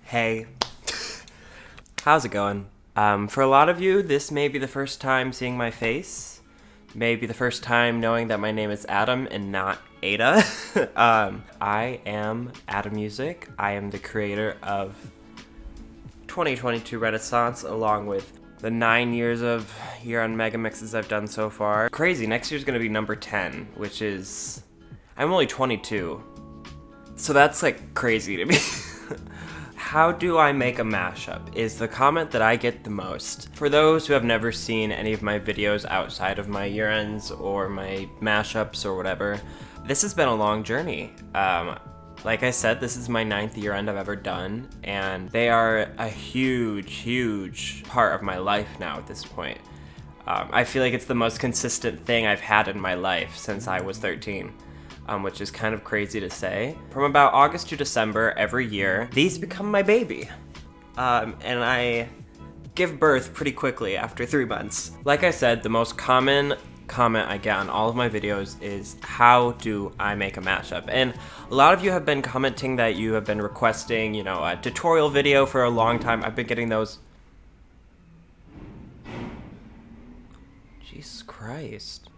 Hey, how's it going? For a lot of you, this may be the first time seeing my face. Maybe the first time knowing that my name is Adam and not Ada. I am Adam Music. I am the creator of 2022 Renaissance, along with the 9 years of year-end mega mixes I've done so far. Crazy, next year's gonna be number 10, which is... I'm only 22. So that's like crazy to me. How do I make a mashup is the comment that I get the most. For those who have never seen any of my videos outside of my year-ends or my mashups or whatever, this has been a long journey. Like I said, this is my 9th year-end I've ever done, and they are a huge part of my life now at this point. I feel like it's the most consistent thing I've had in my life since I was 13. Which is kind of crazy to say. From about August to December every year, these become my baby. And I give birth pretty quickly after 3 months. Like I said, the most common comment I get on all of my videos is, how do I make a mashup? And a lot of you have been commenting that you have been requesting, you know, a tutorial video for a long time. I've been getting those. Jesus Christ.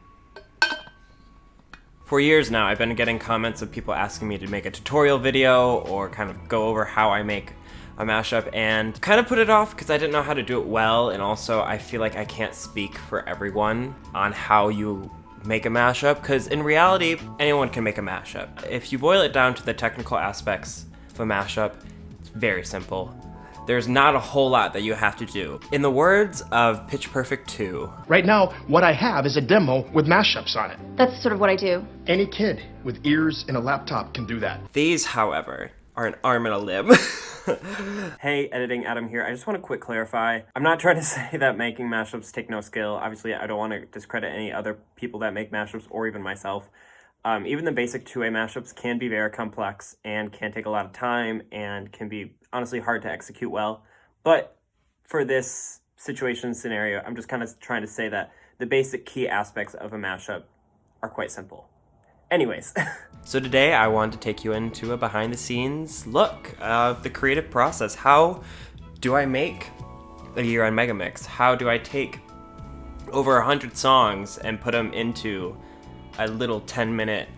For years now, I've been getting comments of people asking me to make a tutorial video or kind of go over how I make a mashup, and kind of put it off because I didn't know how to do it well, and also I feel like I can't speak for everyone on how you make a mashup, because in reality, anyone can make a mashup. If you boil it down to the technical aspects of a mashup, it's very simple. There's not a whole lot that you have to do. In the words of Pitch Perfect 2, right now, what I have is a demo with mashups on it. That's sort of what I do. Any kid with ears and a laptop can do that. These, however, are an arm and a limb. Hey, Editing Adam here. I just want to quick clarify. I'm not trying to say that making mashups take no skill. Obviously, I don't want to discredit any other people that make mashups or even myself. Even the basic two-way mashups can be very complex and can take a lot of time and can be honestly hard to execute well. But for this situation scenario, I'm just kind of trying to say that the basic key aspects of a mashup are quite simple. Anyways, so today I want to take you into a behind-the-scenes look of the creative process. How do I make a year-end mega mix? How do I take over 100 songs and put them into a little 10-minute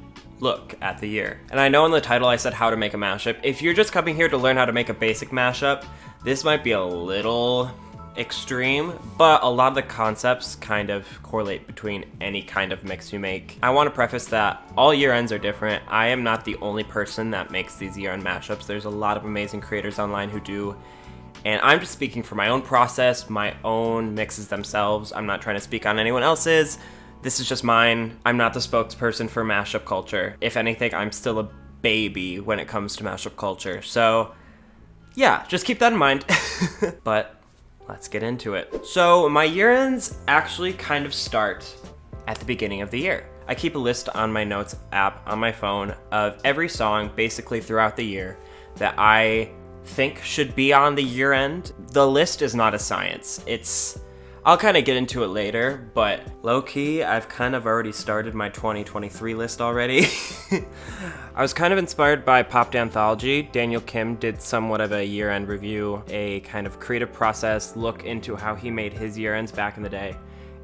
look at the year? And I know in the title I said how to make a mashup. If you're just coming here to learn how to make a basic mashup, this might be a little extreme, but a lot of the concepts kind of correlate between any kind of mix you make. I want to preface that all year ends are different. I am not the only person that makes these year-end mashups. There's a lot of amazing creators online who do, and I'm just speaking for my own process, my own mixes themselves. I'm not trying to speak on anyone else's. This is just mine. I'm not the spokesperson for mashup culture. If anything, I'm still a baby when it comes to mashup culture. So yeah, just keep that in mind. But let's get into it. So my year-ends actually kind of start at the beginning of the year. I keep a list on my notes app on my phone of every song basically throughout the year that I think should be on the year-end. The list is not a science. I'll kind of get into it later, but low-key, I've kind of already started my 2023 list already. I was kind of inspired by Pop Anthology. Daniel Kim did somewhat of a year-end review, a kind of creative process look into how he made his year-ends back in the day.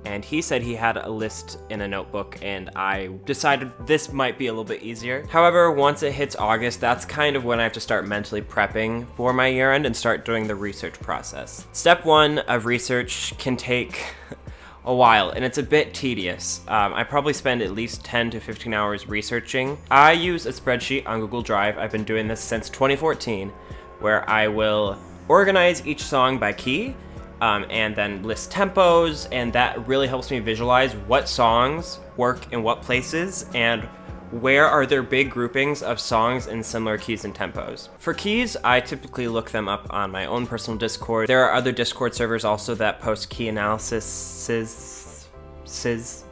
And he said he had a list in a notebook, and I decided this might be a little bit easier. However, once it hits August, that's kind of when I have to start mentally prepping for my year end and start doing the research process. Step 1 of research can take a while, and it's a bit tedious. I probably spend at least 10 to 15 hours researching. I use a spreadsheet on Google Drive. I've been doing this since 2014, where I will organize each song by key, and then list tempos, and that really helps me visualize what songs work in what places and where are there big groupings of songs in similar keys and tempos. For keys, I typically look them up on my own personal Discord. There are other Discord servers also that post key analysis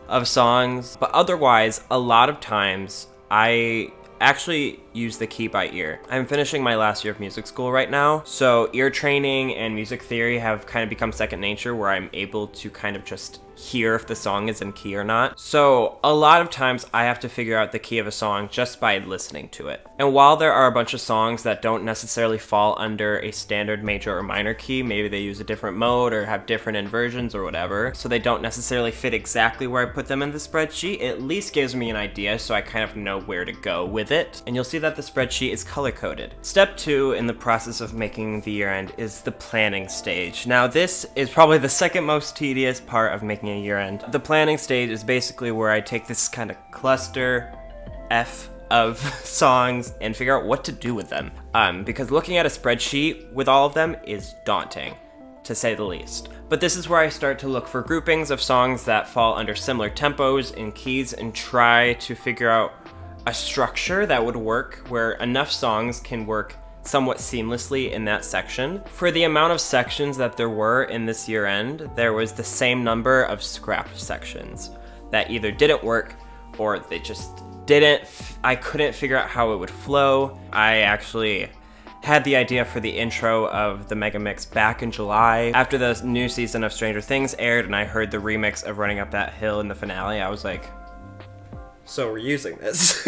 of songs, but otherwise, a lot of times I actually use the key by ear. I'm finishing my last year of music school right now, so ear training and music theory have kind of become second nature, where I'm able to kind of just hear if the song is in key or not. So a lot of times I have to figure out the key of a song just by listening to it. And while there are a bunch of songs that don't necessarily fall under a standard major or minor key, maybe they use a different mode or have different inversions or whatever, so they don't necessarily fit exactly where I put them in the spreadsheet, it at least gives me an idea so I kind of know where to go with it. And you'll see that the spreadsheet is color-coded. Step 2 in the process of making the year end is the planning stage. Now this is probably the second most tedious part of making a year end. The planning stage is basically where I take this kind of cluster F of songs and figure out what to do with them. Because looking at a spreadsheet with all of them is daunting, to say the least. But this is where I start to look for groupings of songs that fall under similar tempos and keys and try to figure out a structure that would work where enough songs can work somewhat seamlessly in that section. For the amount of sections that there were in this year end, there was the same number of scrap sections that either didn't work or they just didn't. I couldn't figure out how it would flow. I actually had the idea for the intro of the Mega Mix back in July. After the new season of Stranger Things aired and I heard the remix of Running Up That Hill in the finale, I was like, so we're using this.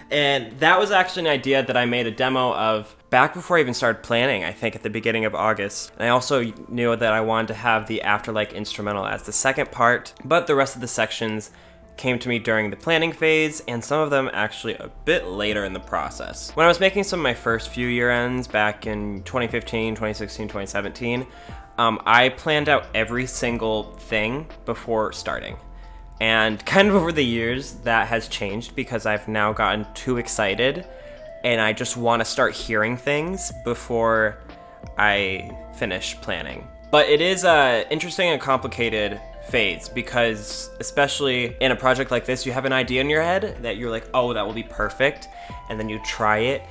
And that was actually an idea that I made a demo of back before I even started planning, I think at the beginning of August. And I also knew that I wanted to have the Afterlife instrumental as the second part, but the rest of the sections came to me during the planning phase, and some of them actually a bit later in the process. When I was making some of my first few year ends back in 2015, 2016, 2017, I planned out every single thing before starting. And kind of over the years, that has changed because I've now gotten too excited and I just want to start hearing things before I finish planning. But it is an interesting and complicated phase because, especially in a project like this, you have an idea in your head that you're like, oh, that will be perfect. And then you try it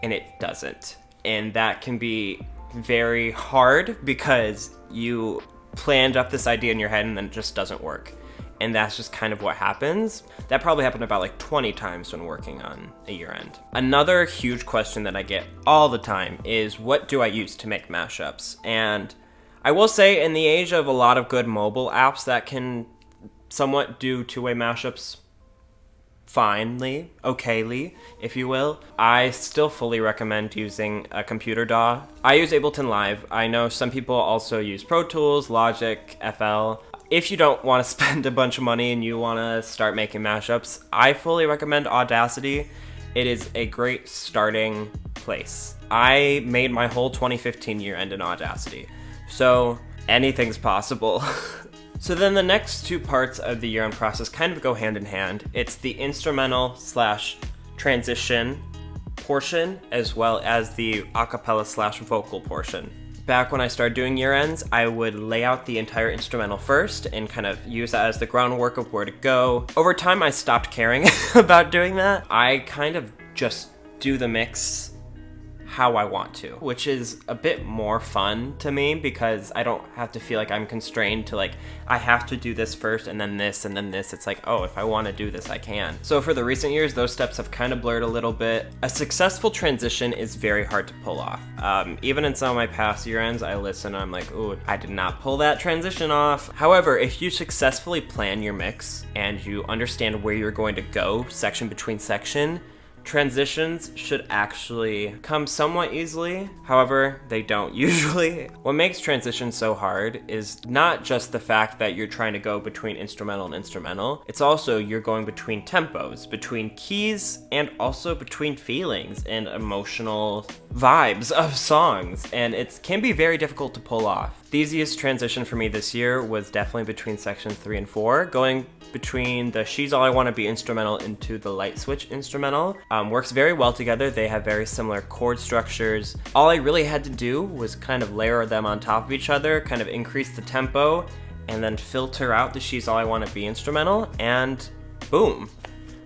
and it doesn't. And that can be very hard because you planned up this idea in your head and then it just doesn't work. And that's just kind of what happens. That probably happened about like 20 times when working on a year end. Another huge question that I get all the time is, what do I use to make mashups? And I will say, in the age of a lot of good mobile apps that can somewhat do two-way mashups finely, okayly, if you will, I still fully recommend using a computer DAW. I use Ableton Live. I know some people also use Pro Tools, Logic, FL. If you don't want to spend a bunch of money and you want to start making mashups, I fully recommend Audacity. It is a great starting place. I made my whole 2015 year end in Audacity, so anything's possible. So then the next two parts of the year-end process kind of go hand in hand. It's the instrumental / transition portion, as well as the acapella / vocal portion. Back when I started doing year ends, I would lay out the entire instrumental first and kind of use that as the groundwork of where to go. Over time, I stopped caring about doing that. I kind of just do the mix how I want to, which is a bit more fun to me because I don't have to feel like I'm constrained to like, I have to do this first and then this and then this. It's like, oh, if I want to do this, I can. So for the recent years, those steps have kind of blurred a little bit. A successful transition is very hard to pull off. Even in some of my past year ends, I listen and I'm like, ooh, I did not pull that transition off. However, if you successfully plan your mix and you understand where you're going to go section between section, transitions should actually come somewhat easily. However, they don't usually. What makes transitions so hard is not just the fact that you're trying to go between instrumental and instrumental, it's also you're going between tempos, between keys, and also between feelings and emotional vibes of songs, and it can be very difficult to pull off. The easiest transition for me this year was definitely between sections 3 and 4, going between the She's All I Wanna Be instrumental into the Light Switch instrumental. Works very well together. They have very similar chord structures. All I really had to do was kind of layer them on top of each other, kind of increase the tempo, and then filter out the She's All I Wanna Be instrumental, and boom.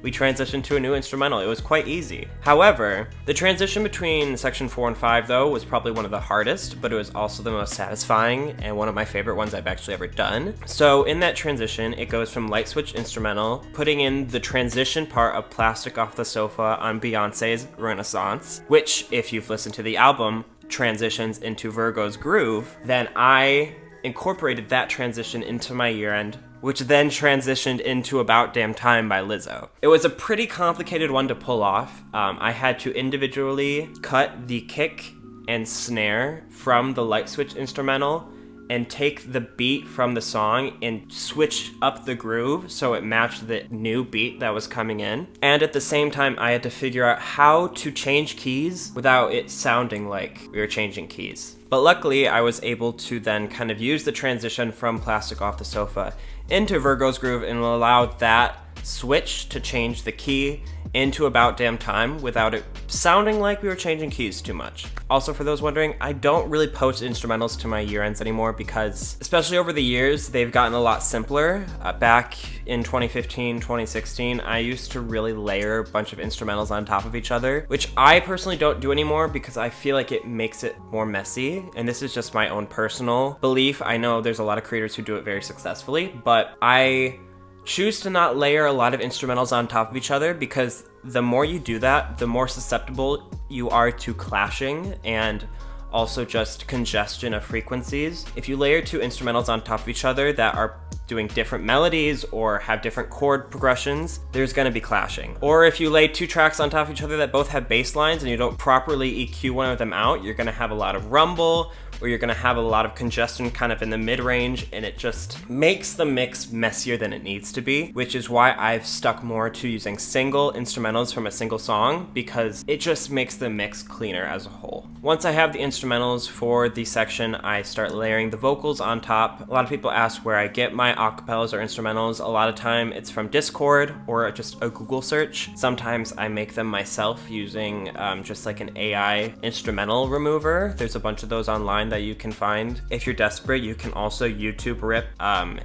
we transitioned to a new instrumental. It was quite easy. However, the transition between section 4 and 5 though was probably one of the hardest, but it was also the most satisfying and one of my favorite ones I've actually ever done. So in that transition, it goes from light switch instrumental, putting in the transition part of Plastic Off the Sofa on Beyonce's Renaissance, which, if you've listened to the album, transitions into Virgo's Groove. Then I incorporated that transition into my year end, which then transitioned into About Damn Time by Lizzo. It was a pretty complicated one to pull off. I had to individually cut the kick and snare from the light switch instrumental and take the beat from the song and switch up the groove so it matched the new beat that was coming in. And at the same time, I had to figure out how to change keys without it sounding like we were changing keys. But luckily, I was able to then kind of use the transition from Plastic Off the Sofa into Virgo's Groove and allowed that switch to change the key into About Damn Time without it sounding like we were changing keys too much. Also, for those wondering, I don't really post instrumentals to my year ends anymore because, especially over the years, they've gotten a lot simpler. Back in 2015, 2016, I used to really layer a bunch of instrumentals on top of each other, which I personally don't do anymore because I feel like it makes it more messy. And this is just my own personal belief. I know there's a lot of creators who do it very successfully, but I choose to not layer a lot of instrumentals on top of each other because the more you do that, the more susceptible you are to clashing and also just congestion of frequencies. If you layer two instrumentals on top of each other that are doing different melodies or have different chord progressions, there's gonna be clashing. Or if you lay two tracks on top of each other that both have bass lines and you don't properly EQ one of them out, you're gonna have a lot of rumble, or you're gonna have a lot of congestion kind of in the mid-range, and it just makes the mix messier than it needs to be, which is why I've stuck more to using single instrumentals from a single song, because it just makes the mix cleaner as a whole. Once I have the instrumentals for the section, I start layering the vocals on top. A lot of people ask where I get my acapellas or instrumentals. A lot of time it's from Discord or just a Google search. Sometimes I make them myself using just like an AI instrumental remover. There's a bunch of those online that you can find. If you're desperate, you can also YouTube rip.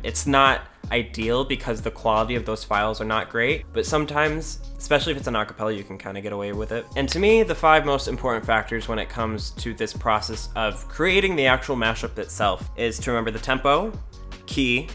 It's not ideal because the quality of those files are not great, but sometimes, especially if it's an acapella, you can kind of get away with it. And to me, the 5 most important factors when it comes to this process of creating the actual mashup itself is to remember the tempo, key,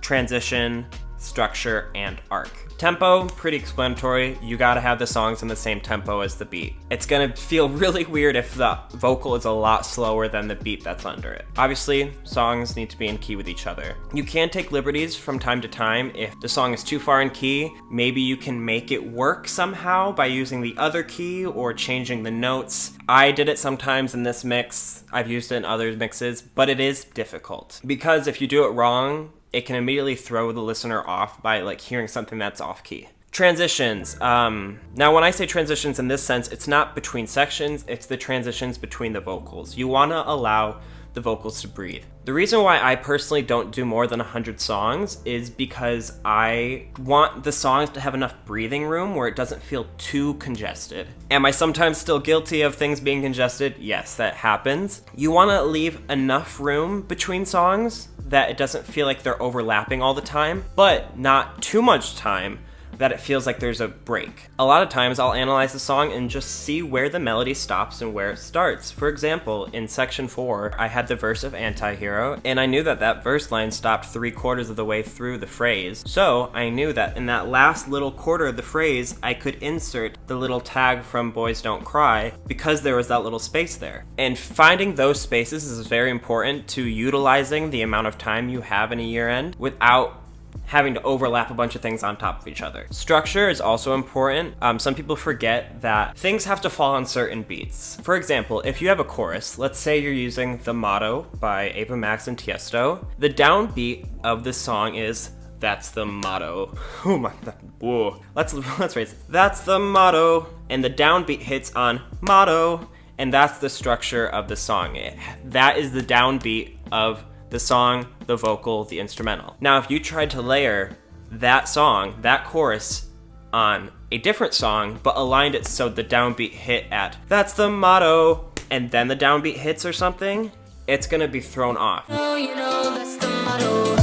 transition, structure, and arc. Tempo, pretty explanatory. You gotta have the songs in the same tempo as the beat. It's gonna feel really weird if the vocal is a lot slower than the beat that's under it. Obviously, songs need to be in key with each other. You can take liberties from time to time. If the song is too far in key, maybe you can make it work somehow by using the other key or changing the notes. I did it sometimes in this mix. I've used it in other mixes, but it is difficult because if you do it wrong, it can immediately throw the listener off by like hearing something that's off key. Transitions. Now when I say transitions in this sense, it's not between sections, it's the transitions between the vocals. You want to allow the vocals to breathe. The reason why I personally don't do more than 100 songs is because I want the songs to have enough breathing room where it doesn't feel too congested. Am I sometimes still guilty of things being congested? Yes, that happens. You want to leave enough room between songs that it doesn't feel like they're overlapping all the time, but not too much time that it feels like there's a break. A lot of times I'll analyze the song and just see where the melody stops and where it starts. For example, in section 4, I had the verse of Anti-Hero, and I knew that that verse line stopped 3/4 of the way through the phrase. So I knew that in that last little quarter of the phrase, I could insert the little tag from Boys Don't Cry because there was that little space there. And finding those spaces is very important to utilizing the amount of time you have in a year end without having to overlap a bunch of things on top of each other. Structure is also important. Some people forget that things have to fall on certain beats. For example, if you have a chorus, let's say you're using The Motto by Ava Max and Tiesto, the downbeat of the song is "That's the motto." Oh my, whoa. Let's raise it. That's the motto, and the downbeat hits on motto, and that's the structure of the song. That is the downbeat of the song, the vocal, the instrumental. Now, if you tried to layer that song, that chorus, on a different song, but aligned it so the downbeat hit at "That's the motto," and then the downbeat hits or something, it's gonna be thrown off. Oh, you know that's the motto.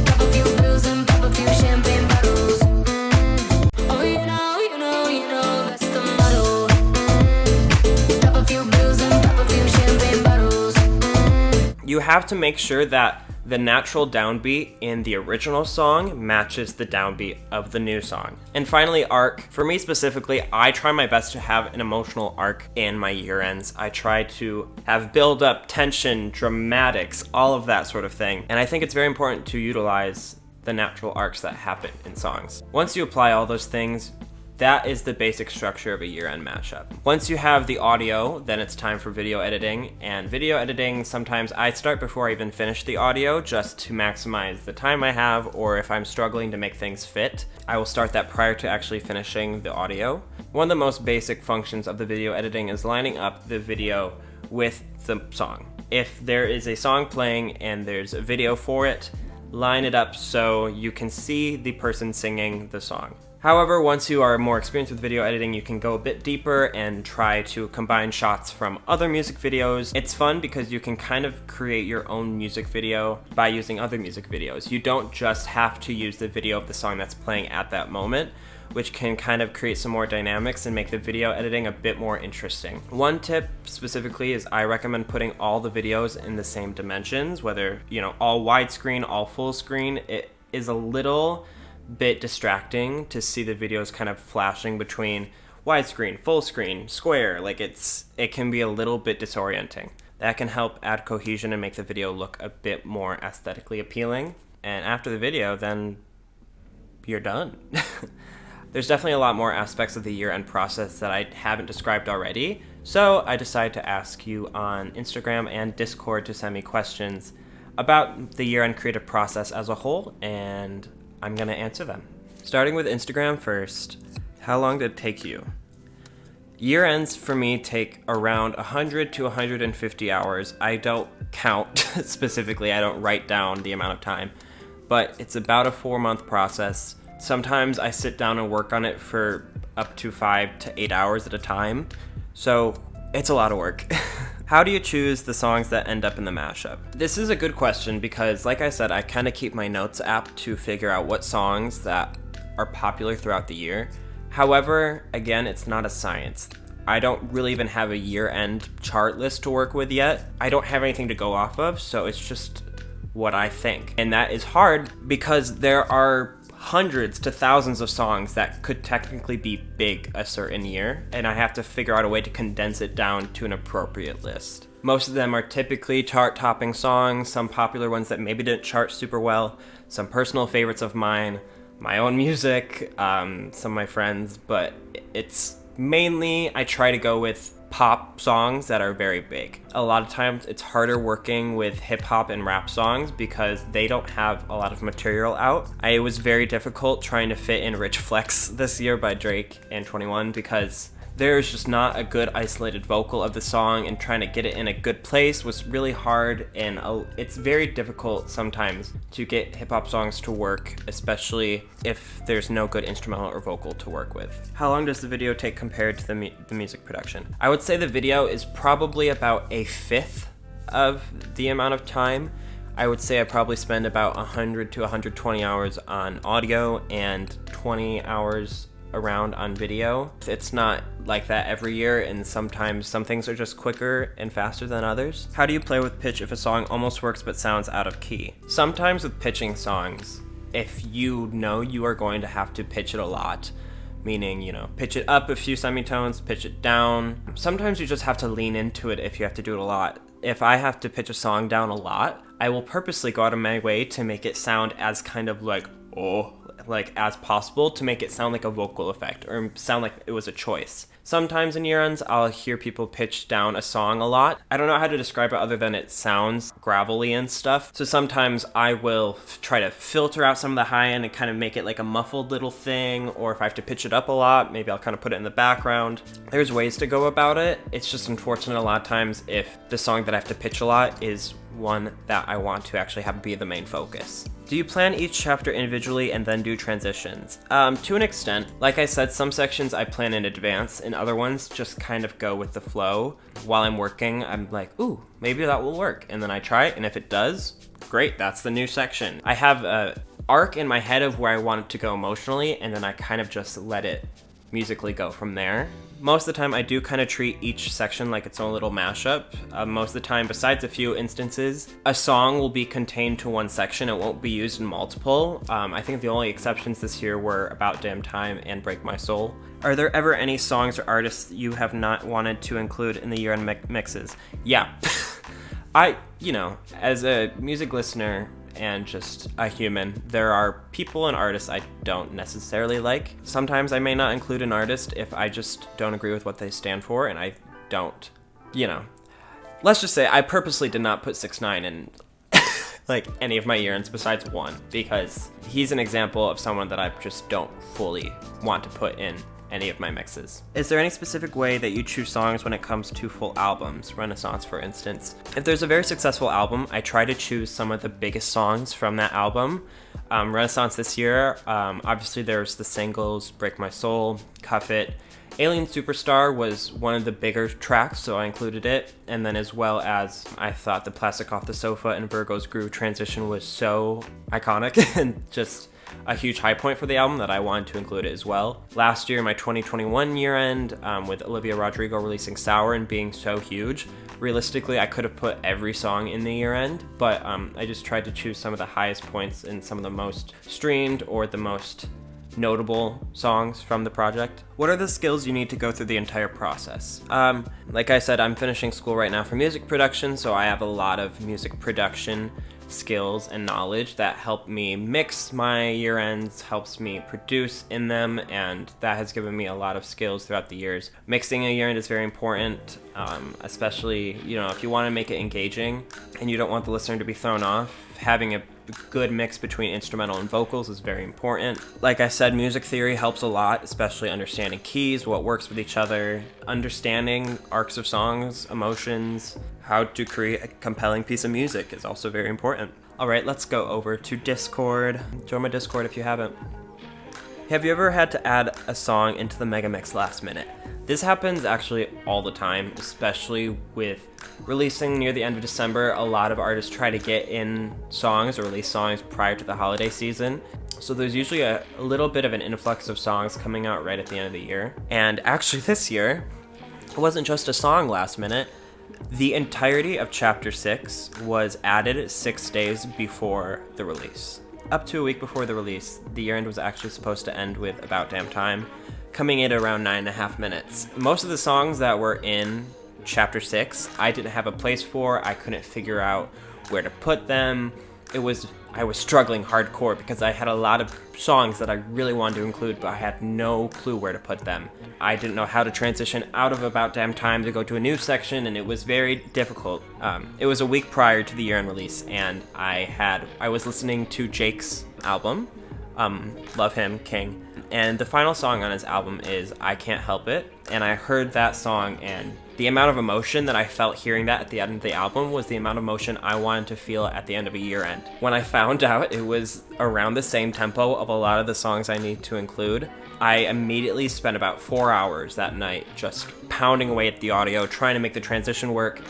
Pop a few pills and pop a few champagne bottles. You have to make sure that the natural downbeat in the original song matches the downbeat of the new song. And finally, arc. For me specifically, I try my best to have an emotional arc in my year ends. I try to have build up, tension, dramatics, all of that sort of thing. And I think it's very important to utilize the natural arcs that happen in songs. Once you apply all those things, that is the basic structure of a year-end mashup. Once you have the audio, then it's time for video editing. And video editing, sometimes I start before I even finish the audio just to maximize the time I have, or if I'm struggling to make things fit, I will start that prior to actually finishing the audio. One of the most basic functions of the video editing is lining up the video with the song. If there is a song playing and there's a video for it, line it up so you can see the person singing the song. However, once you are more experienced with video editing, you can go a bit deeper and try to combine shots from other music videos. It's fun because you can kind of create your own music video by using other music videos. You don't just have to use the video of the song that's playing at that moment, which can kind of create some more dynamics and make the video editing a bit more interesting. One tip specifically is I recommend putting all the videos in the same dimensions, whether, all widescreen, all full screen. It is a little bit distracting to see the videos kind of flashing between widescreen, full screen, square. It can be a little bit disorienting. That can help add cohesion and make the video look a bit more aesthetically appealing. And after the video, then you're done. There's definitely a lot more aspects of the year-end process that I haven't described already, so I decided to ask you on Instagram and Discord to send me questions about the year-end creative process as a whole, and I'm gonna answer them. Starting with Instagram first, how long did it take you? Year ends for me take around 100 to 150 hours. I don't count specifically, I don't write down the amount of time, but it's about a 4-month process. Sometimes I sit down and work on it for up to 5 to 8 hours at a time, so it's a lot of work. How do you choose the songs that end up in the mashup? This is a good question because, like I said, I kind of keep my notes app to figure out what songs that are popular throughout the year. However, again, it's not a science. I don't really even have a year-end chart list to work with yet. I don't have anything to go off of, so it's just what I think. And that is hard because there are hundreds to thousands of songs that could technically be big a certain year, and I have to figure out a way to condense it down to an appropriate list. Most of them are typically chart-topping songs, some popular ones that maybe didn't chart super well, some personal favorites of mine, my own music, some of my friends, but it's mainly I try to go with pop songs that are very big. A lot of times it's harder working with hip hop and rap songs because they don't have a lot of material out. It was very difficult trying to fit in Rich Flex this year by Drake and 21 because there's just not a good isolated vocal of the song, and trying to get it in a good place was really hard, and it's very difficult sometimes to get hip-hop songs to work, especially if there's no good instrumental or vocal to work with. How long does the video take compared to the music production? I would say the video is probably about a fifth of the amount of time. I would say I probably spend about 100 to 120 hours on audio and 20 hours around on video. It's not like that every year, and sometimes some things are just quicker and faster than others. How do you play with pitch if a song almost works but sounds out of key? Sometimes with pitching songs, if you know you are going to have to pitch it a lot, meaning, pitch it up a few semitones, pitch it down. Sometimes you just have to lean into it if you have to do it a lot. If I have to pitch a song down a lot, I will purposely go out of my way to make it sound as kind of as possible, to make it sound like a vocal effect or sound like it was a choice. Sometimes in year ends, I'll hear people pitch down a song a lot. I don't know how to describe it other than it sounds gravelly and stuff. So sometimes I will try to filter out some of the high end and kind of make it like a muffled little thing, or if I have to pitch it up a lot, maybe I'll kind of put it in the background. There's ways to go about it. It's just unfortunate a lot of times if the song that I have to pitch a lot is one that I want to actually have be the main focus. Do you plan each chapter individually and then do transitions? To an extent. Like I said, some sections I plan in advance, and other ones just kind of go with the flow. While I'm working, I'm like, ooh, maybe that will work. And then I try it, and if it does, great, that's the new section. I have an arc in my head of where I want it to go emotionally, and then I kind of just let it musically go from there. Most of the time I do kind of treat each section like its own little mashup. Most of the time, besides a few instances, a song will be contained to one section. It won't be used in multiple. I think the only exceptions this year were About Damn Time and Break My Soul. Are there ever any songs or artists you have not wanted to include in the year-end mixes? Yeah. As a music listener and just a human, there are people and artists I don't necessarily like. Sometimes I may not include an artist if I just don't agree with what they stand for, and I don't, Let's just say I purposely did not put 6ix9ine in like any of my year-ends besides one, because he's an example of someone that I just don't fully want to put in any of my mixes. Is there any specific way that you choose songs when it comes to full albums? Renaissance, for instance. If there's a very successful album, I try to choose some of the biggest songs from that album. Renaissance this year, obviously there's the singles, Break My Soul, Cuff It. Alien Superstar was one of the bigger tracks, so I included it. And then as well as, I thought the Plastic Off the Sofa and Virgo's Groove transition was so iconic and just a huge high point for the album that I wanted to include it as well. Last year, my 2021 year end, with Olivia Rodrigo releasing Sour and being so huge, realistically I could have put every song in the year end, but I just tried to choose some of the highest points and some of the most streamed or the most notable songs from the project. What are the skills you need to go through the entire process? Like I said, I'm finishing school right now for music production, so I have a lot of music production skills and knowledge that help me mix my year ends, helps me produce in them, and that has given me a lot of skills throughout the years. Mixing a year end is very important, especially, if you want to make it engaging and you don't want the listener to be thrown off. Having a good mix between instrumental and vocals is very important. Like I said, music theory helps a lot, especially understanding keys, what works with each other, understanding arcs of songs, emotions, how to create a compelling piece of music is also very important. All right, let's go over to Discord. Join my Discord if you haven't. Have you ever had to add a song into the mega mix last minute? This happens actually all the time, especially with releasing near the end of December. A lot of artists try to get in songs or release songs prior to the holiday season. So there's usually a little bit of an influx of songs coming out right at the end of the year. And actually this year, it wasn't just a song last minute. The entirety of Chapter 6 was added 6 days before the release. Up to a week before the release, the year end was actually supposed to end with About Damn Time, coming in around 9.5 minutes. Most of the songs that were in Chapter 6, I didn't have a place for. I couldn't figure out where to put them. I was struggling hardcore because I had a lot of songs that I really wanted to include, but I had no clue where to put them. I didn't know how to transition out of About Damn Time to go to a new section, and it was very difficult. It was a week prior to the year-end release, and I was listening to Jake's album, love him, King, and the final song on his album is I Can't Help It, and I heard that song, and the amount of emotion that I felt hearing that at the end of the album was the amount of emotion I wanted to feel at the end of a year end. When I found out it was around the same tempo of a lot of the songs I need to include, I immediately spent about 4 hours that night just pounding away at the audio, trying to make the transition work,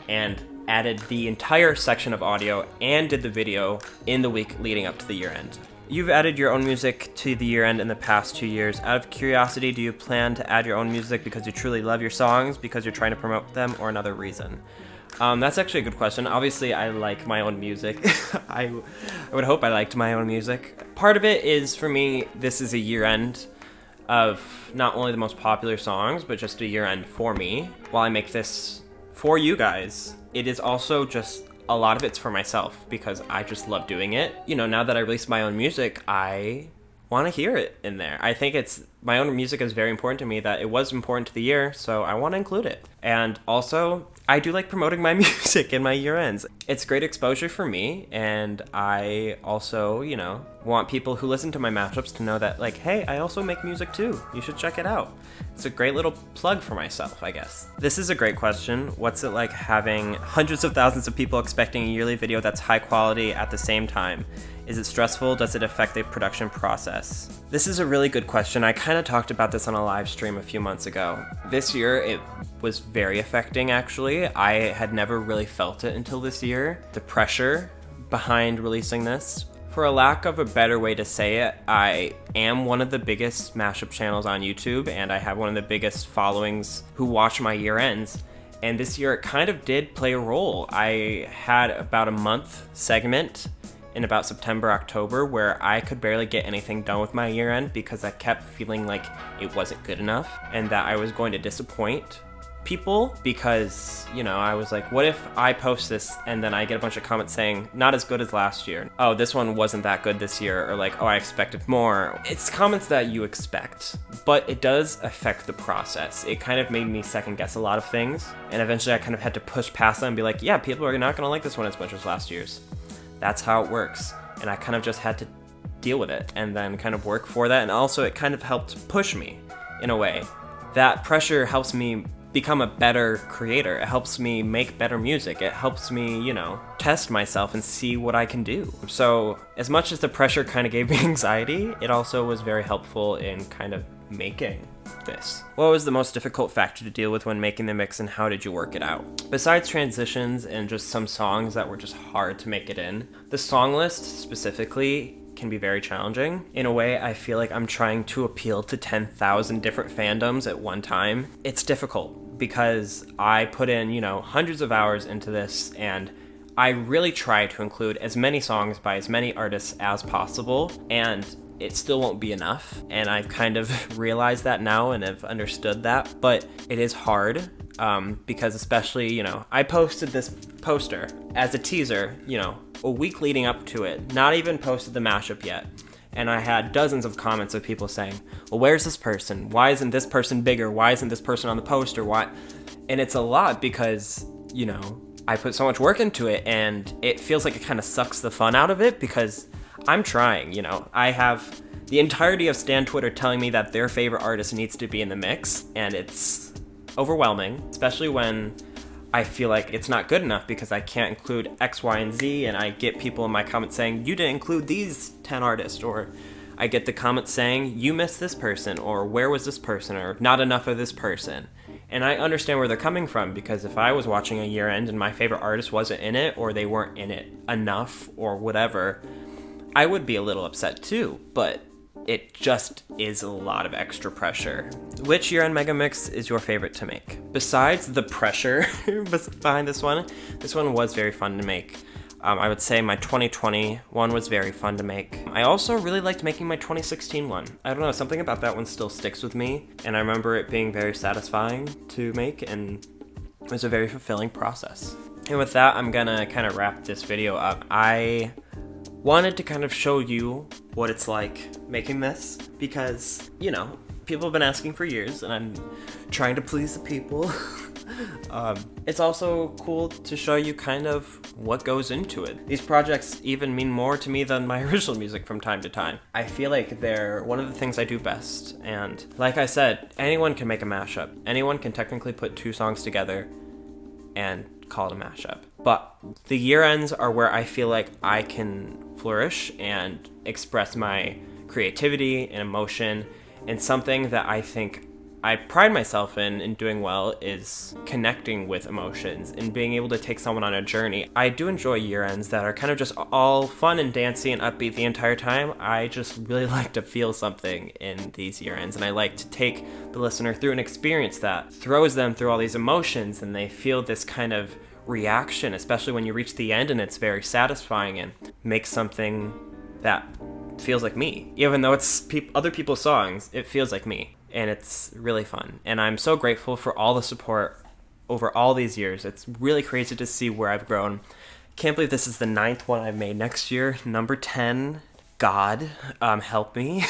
and added the entire section of audio and did the video in the week leading up to the year end. You've added your own music to the year end in the past 2 years. Out of curiosity, do you plan to add your own music because you truly love your songs, because you're trying to promote them, or another reason? That's actually a good question. Obviously, I like my own music. I would hope I liked my own music. Part of it is, for me, this is a year end of not only the most popular songs, but just a year end for me. While I make this for you guys, it is also just a lot of it's for myself because I just love doing it. Now that I release my own music, I want to hear it in there. I think my own music is very important to me, that it was important to the year, so I want to include it. And also, I do like promoting my music in my year ends. It's great exposure for me, and I also, want people who listen to my mashups to know that, hey, I also make music too. You should check it out. It's a great little plug for myself, I guess. This is a great question. What's it like having hundreds of thousands of people expecting a yearly video that's high quality at the same time? Is it stressful? Does it affect the production process? This is a really good question. I kind of talked about this on a live stream a few months ago. This year, it was very affecting, actually. I had never really felt it until this year. The pressure behind releasing this For a lack of a better way to say it, I am one of the biggest mashup channels on YouTube, and I have one of the biggest followings who watch my year ends. And this year it kind of did play a role. I had about a month segment in about September, October, where I could barely get anything done with my year end because I kept feeling like it wasn't good enough and that I was going to disappoint people because, you know, I was like, what if I post this and then I get a bunch of comments saying, not as good as last year. Oh, this one wasn't that good this year. Or like, oh, I expected more. It's comments that you expect, but it does affect the process. It kind of made me second guess a lot of things. And eventually I kind of had to push past them and be like, yeah, people are not going to like this one as much as last year's. That's how it works. And I kind of just had to deal with it and then kind of work for that. And also it kind of helped push me in a way. That pressure helps me become a better creator. It helps me make better music. It helps me, you know, test myself and see what I can do. So as much as the pressure kind of gave me anxiety, it also was very helpful in kind of making this. What was the most difficult factor to deal with when making the mix, and how did you work it out? Besides transitions and just some songs that were just hard to make it in, the song list specifically can be very challenging. In a way, I feel like I'm trying to appeal to 10,000 different fandoms at one time. It's difficult because I put in, you know, hundreds of hours into this, and I really try to include as many songs by as many artists as possible, and it still won't be enough. And I've kind of realized that now and have understood that, but it is hard because especially, you know, I posted this poster as a teaser, you know, a week leading up to it, not even posted the mashup yet. And I had dozens of comments of people saying, well, where's this person? Why isn't this person bigger? Why isn't this person on the poster? Why? And it's a lot because, you know, I put so much work into it and it feels like it kind of sucks the fun out of it because I'm trying, you know. I have the entirety of Stan Twitter telling me that their favorite artist needs to be in the mix, and it's overwhelming, especially when I feel like it's not good enough because I can't include X, Y, and Z, and I get people in my comments saying, you didn't include these 10 artists, or I get the comments saying, you missed this person, or where was this person, or not enough of this person. And I understand where they're coming from, because if I was watching a year end and my favorite artist wasn't in it, or they weren't in it enough, or whatever, I would be a little upset too, but it just is a lot of extra pressure. Which year-end mega mix is your favorite to make? Besides the pressure behind this one was very fun to make. I would say my 2020 one was very fun to make. I also really liked making my 2016 one. I don't know, something about that one still sticks with me, and I remember it being very satisfying to make, and it was a very fulfilling process. And with that, I'm gonna kind of wrap this video up. I wanted to kind of show you what it's like making this because, you know, people have been asking for years and I'm trying to please the people. It's also cool to show you kind of what goes into it. These projects even mean more to me than my original music from time to time. I feel like they're one of the things I do best, and like I said, anyone can make a mashup. Anyone can technically put two songs together and call it a mashup. But the year ends are where I feel like I can flourish and express my creativity and emotion, and something that I think I pride myself in doing well is connecting with emotions and being able to take someone on a journey. I do enjoy year ends that are kind of just all fun and dancy and upbeat the entire time. I just really like to feel something in these year ends, and I like to take the listener through an experience that throws them through all these emotions, and they feel this kind of reaction, especially when you reach the end and it's very satisfying and makes something that feels like me. Even though it's other people's songs, it feels like me. And it's really fun. And I'm so grateful for all the support over all these years. It's really crazy to see where I've grown. Can't believe this is the 9th one I've made next year. Number 10. God, help me.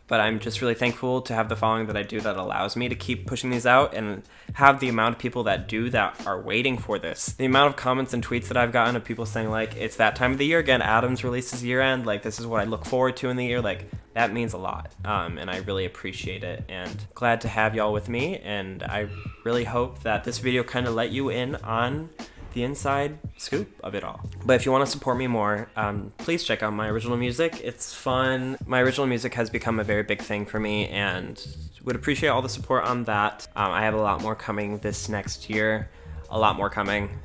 But I'm just really thankful to have the following that I do that allows me to keep pushing these out and have the amount of people that do that are waiting for this. The amount of comments and tweets that I've gotten of people saying like, it's that time of the year again, Adam's releases year end, like this is what I look forward to in the year, like that means a lot. And I really appreciate it, and glad to have y'all with me, and I really hope that this video kind of let you in on the inside scoop of it all. But if you want to support me more, please check out my original music. It's fun. My original music has become a very big thing for me, and would appreciate all the support on that. I have a lot more coming this next year. a lot more coming.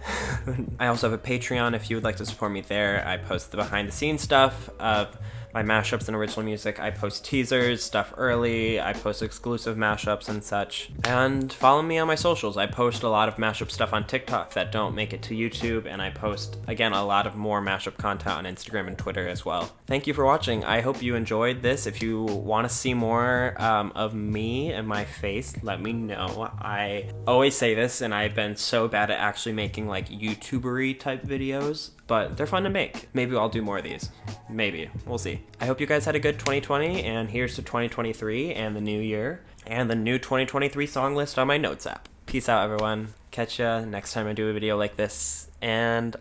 I also have a Patreon if you would like to support me there. I post the behind the scenes stuff of my mashups and original music. I post teasers, stuff early, I post exclusive mashups and such. And follow me on my socials. I post a lot of mashup stuff on TikTok that don't make it to YouTube, and I post, again, a lot of more mashup content on Instagram and Twitter as well. Thank you for watching. I hope you enjoyed this. If you want to see more of me and my face, let me know. I always say this, and I've been so bad at actually making like YouTuber-y type videos, but they're fun to make. Maybe I'll do more of these. Maybe. We'll see. I hope you guys had a good 2020, and here's to 2023 and the new year, and the new 2023 song list on my notes app. Peace out, everyone. Catch ya next time I do a video like this, and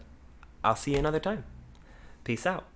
I'll see you another time. Peace out.